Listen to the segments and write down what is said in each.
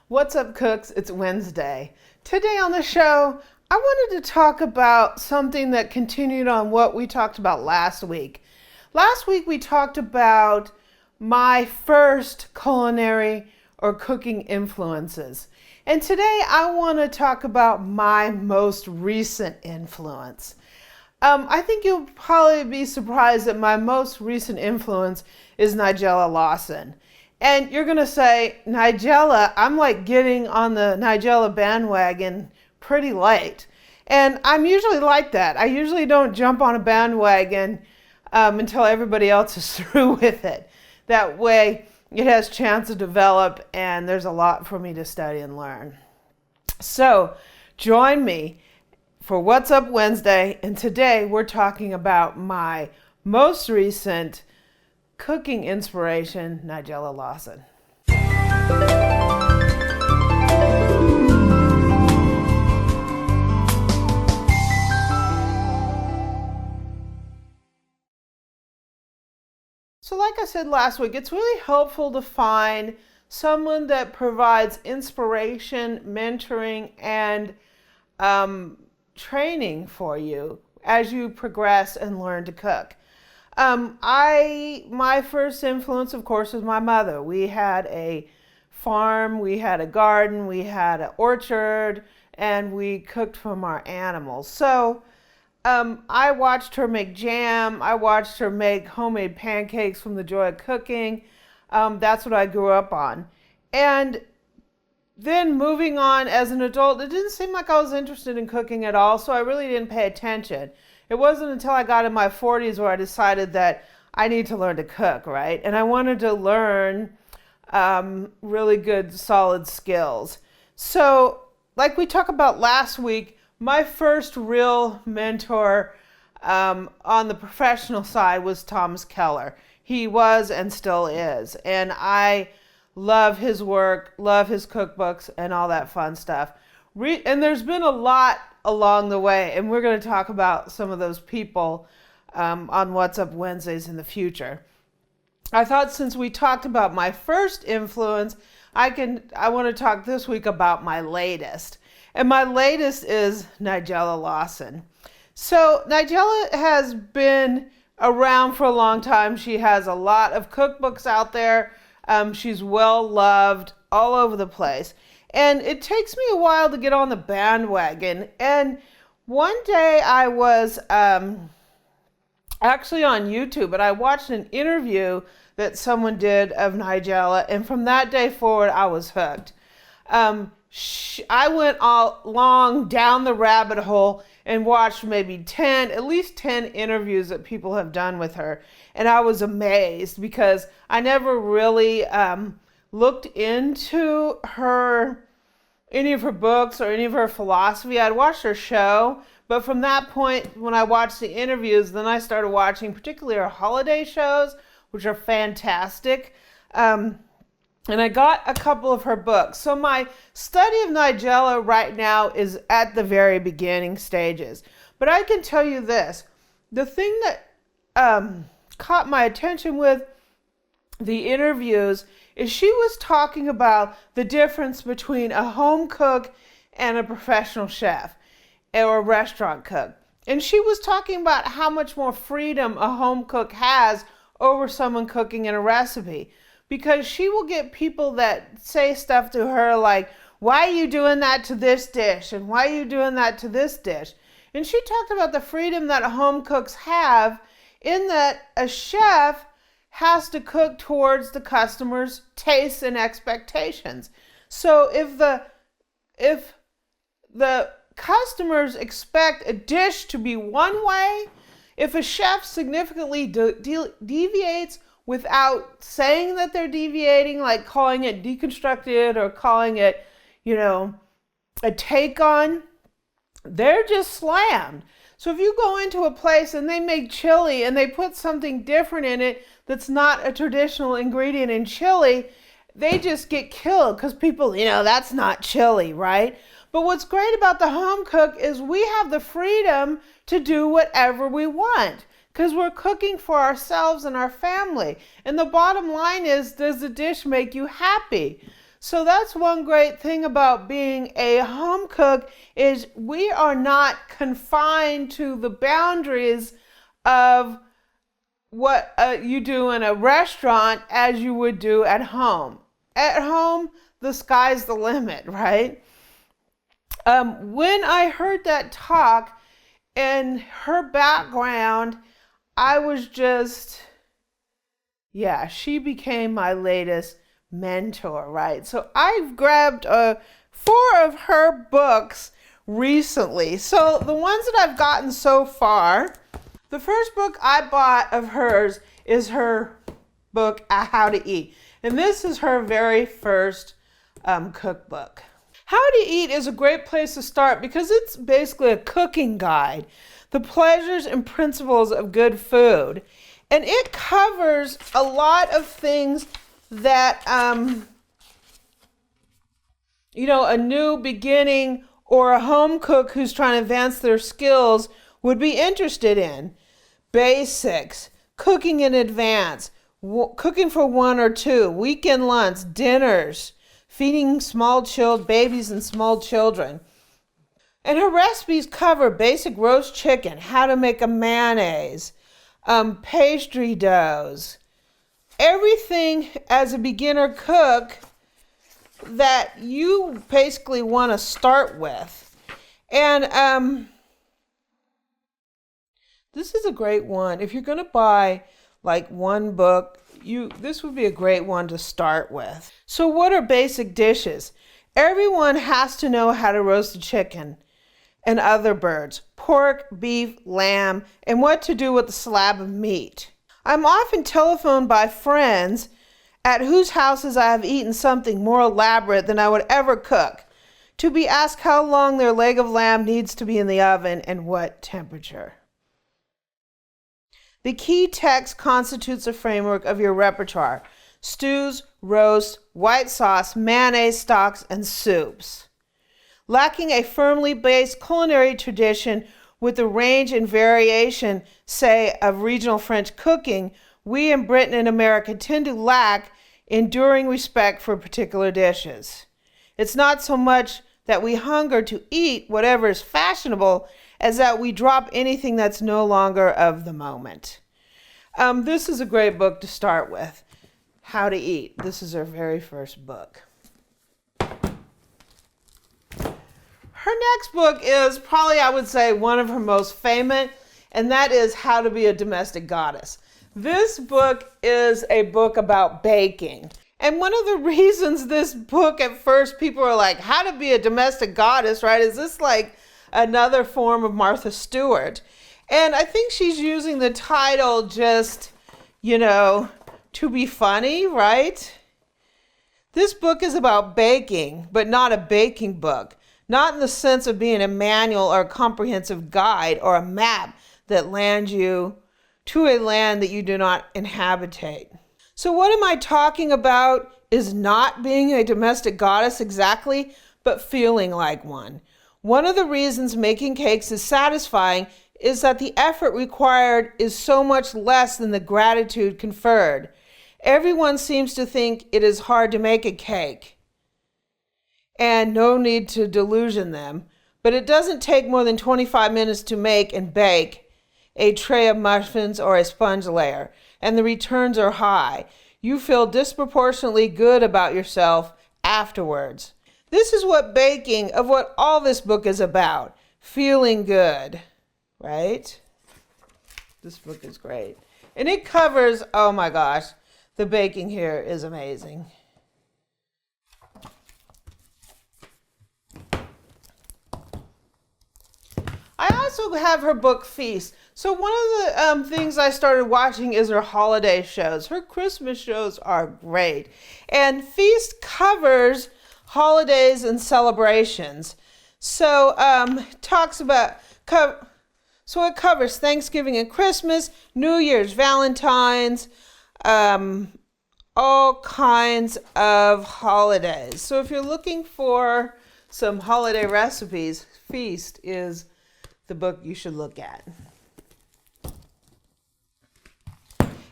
What's up, cooks? It's Wednesday. Today on the show, I wanted to talk about something that continued on what we talked about last week. Last week, we talked about my first culinary or cooking influences. And today, I want to talk about my most recent influence. I think you'll probably be surprised that my most recent influence is Nigella Lawson. And you're going to say, Nigella, I'm like getting on the Nigella bandwagon pretty late. And I'm usually like that. I usually don't jump on a bandwagon until everybody else is through with it. That way it has a chance to develop and there's a lot for me to study and learn. So join me for What's Up Wednesday. And today we're talking about my most recent cooking inspiration, Nigella Lawson. So like I said last week, it's really helpful to find someone that provides inspiration, mentoring, and training for you as you progress and learn to cook. My first influence, of course, was my mother. We had a farm, we had a garden, we had an orchard, and we cooked from our animals. So I watched her make jam. I watched her make homemade pancakes from the joy of cooking. That's what I grew up on. And then moving on as an adult, it didn't seem like I was interested in cooking at all, so I really didn't pay attention. It wasn't until I got in my 40s where I decided that I need to learn to cook, right? And I wanted to learn really good, solid skills. So, like we talked about last week, my first real mentor on the professional side was Thomas Keller. He was and still is. And I love his work, love his cookbooks, and all that fun stuff. And there's been a lot along the way, and we're going to talk about some of those people on What's Up Wednesdays in the future. I thought since we talked about my first influence, I want to talk this week about my latest. And my latest is Nigella Lawson. So Nigella has been around for a long time. She has a lot of cookbooks out there. She's well loved all over the place. And it takes me a while to get on the bandwagon. And one day I was actually on YouTube, and I watched an interview that someone did of Nigella. And from that day forward, I was hooked. I went all along down the rabbit hole and watched maybe at least 10 interviews that people have done with her. And I was amazed because I never really looked into any of her books or any of her philosophy. I'd watched her show, but from that point, when I watched the interviews, then I started watching particularly her holiday shows, which are fantastic. And I got a couple of her books. So my study of Nigella right now is at the very beginning stages. But I can tell you this, the thing that caught my attention with the interviews is she was talking about the difference between a home cook and a professional chef or a restaurant cook. And she was talking about how much more freedom a home cook has over someone cooking in a recipe. Because she will get people that say stuff to her like, why are you doing that to this dish? And why are you doing that to this dish? And she talked about the freedom that home cooks have in that a chef has to cook towards the customer's tastes and expectations. So if the customers expect a dish to be one way, if a chef significantly deviates without saying that they're deviating, like calling it deconstructed or calling it, a take on, they're just slammed. So if you go into a place and they make chili and they put something different in it that's not a traditional ingredient in chili, they just get killed because people, that's not chili, right? But what's great about the home cook is we have the freedom to do whatever we want because we're cooking for ourselves and our family. And the bottom line is, does the dish make you happy? So that's one great thing about being a home cook is we are not confined to the boundaries of what you do in a restaurant as you would do at home. At home, the sky's the limit, right? When I heard that talk and her background, I was just, yeah, she became my latest mentor, right? So I've grabbed 4 of her books recently. So the ones that I've gotten so far, the first book I bought of hers is her book, How to Eat. And this is her very first cookbook. How to Eat is a great place to start because it's basically a cooking guide, the pleasures and principles of good food. And it covers a lot of things that, a new beginning or a home cook who's trying to advance their skills would be interested in. Basics, cooking in advance, cooking for 1 or 2, weekend lunch, dinners, feeding babies and small children. And her recipes cover basic roast chicken, how to make a mayonnaise, pastry doughs, everything as a beginner cook that you basically want to start with. And this is a great one. If you're going to buy like one book, this would be a great one to start with. So what are basic dishes? Everyone has to know how to roast a chicken and other birds, pork, beef, lamb, and what to do with a slab of meat. I'm often telephoned by friends at whose houses I have eaten something more elaborate than I would ever cook, to be asked how long their leg of lamb needs to be in the oven and what temperature. The key text constitutes a framework of your repertoire: stews, roasts, white sauce, mayonnaise, stocks, and soups. Lacking a firmly based culinary tradition with the range and variation, say, of regional French cooking, we in Britain and America tend to lack enduring respect for particular dishes. It's not so much that we hunger to eat whatever is fashionable as that we drop anything that's no longer of the moment. This is a great book to start with, How to Eat. This is her very first book. Her next book is probably, I would say, one of her most famous, and that is How to Be a Domestic Goddess. This book is a book about baking. And one of the reasons this book, at first, people are like, how to be a domestic goddess, right? Is this like another form of Martha Stewart? And I think she's using the title just, to be funny, right? This book is about baking, but not a baking book. Not in the sense of being a manual or a comprehensive guide or a map that lands you to a land that you do not inhabitate. So what am I talking about is not being a domestic goddess exactly, but feeling like one. One of the reasons making cakes is satisfying is that the effort required is so much less than the gratitude conferred. Everyone seems to think it is hard to make a cake, and no need to delusion them, but it doesn't take more than 25 minutes to make and bake a tray of muffins or a sponge layer, and the returns are high. You feel disproportionately good about yourself afterwards. This is what all this book is about, feeling good, right? This book is great. And it covers, oh my gosh, the baking here is amazing. I also have her book Feast. So one of the things I started watching is her holiday shows. Her Christmas shows are great. And Feast covers holidays and celebrations. So it covers Thanksgiving and Christmas, New Year's, Valentine's, all kinds of holidays. So if you're looking for some holiday recipes, Feast is the book you should look at.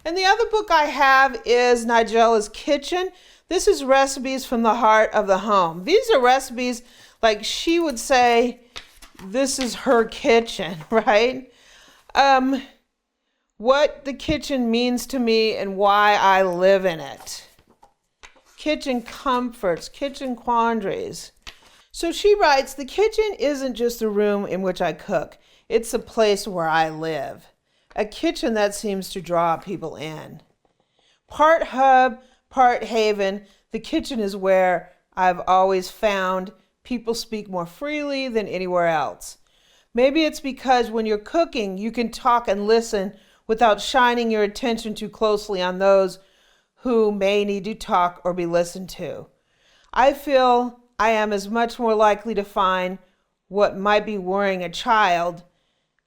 And the other book I have is Nigella's Kitchen. This is recipes from the heart of the home. These are recipes like she would say, this is her kitchen, right? What the kitchen means to me and why I live in it. Kitchen comforts, kitchen quandaries. So she writes, the kitchen isn't just a room in which I cook. It's a place where I live. A kitchen that seems to draw people in. Part hub, part haven, the kitchen is where I've always found people speak more freely than anywhere else. Maybe it's because when you're cooking, you can talk and listen without shining your attention too closely on those who may need to talk or be listened to. I feel I am as much more likely to find what might be worrying a child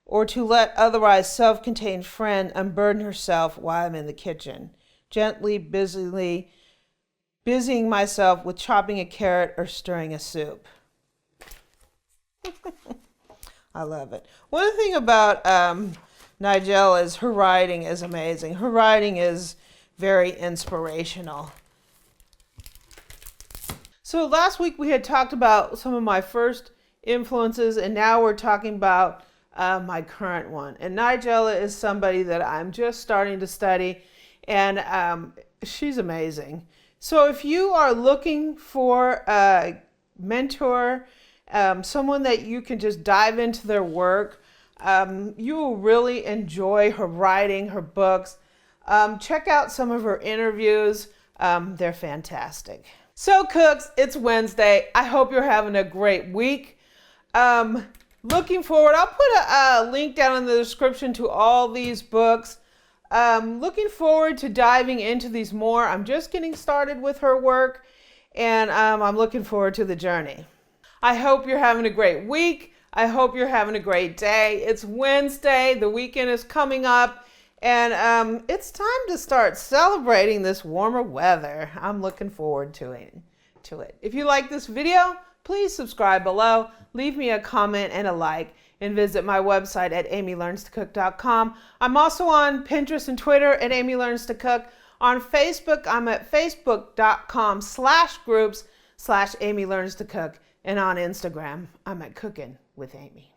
or to let otherwise self-contained friend unburden herself while I'm in the kitchen, gently, busying myself with chopping a carrot or stirring a soup. I love it. One thing about Nigella is her writing is amazing. Her writing is very inspirational. So last week we had talked about some of my first influences, and now we're talking about my current one. And Nigella is somebody that I'm just starting to study, and she's amazing. So if you are looking for a mentor, someone that you can just dive into their work, you will really enjoy her writing, her books. Check out some of her interviews. They're fantastic. So cooks, it's Wednesday. I hope you're having a great week. Looking forward, I'll put a link down in the description to all these books. Looking forward to diving into these more. I'm just getting started with her work, and I'm looking forward to the journey. I hope you're having a great week. I hope you're having a great day. It's Wednesday. The weekend is coming up, and it's time to start celebrating this warmer weather. I'm looking forward to it. If you like this video, please subscribe below, leave me a comment and a like, and visit my website at amylearnstocook.com. I'm also on Pinterest and Twitter at Amy Learns to Cook. On Facebook, I'm at facebook.com/groups/Amy Learns to Cook. And on Instagram, I'm at Cooking with Amy.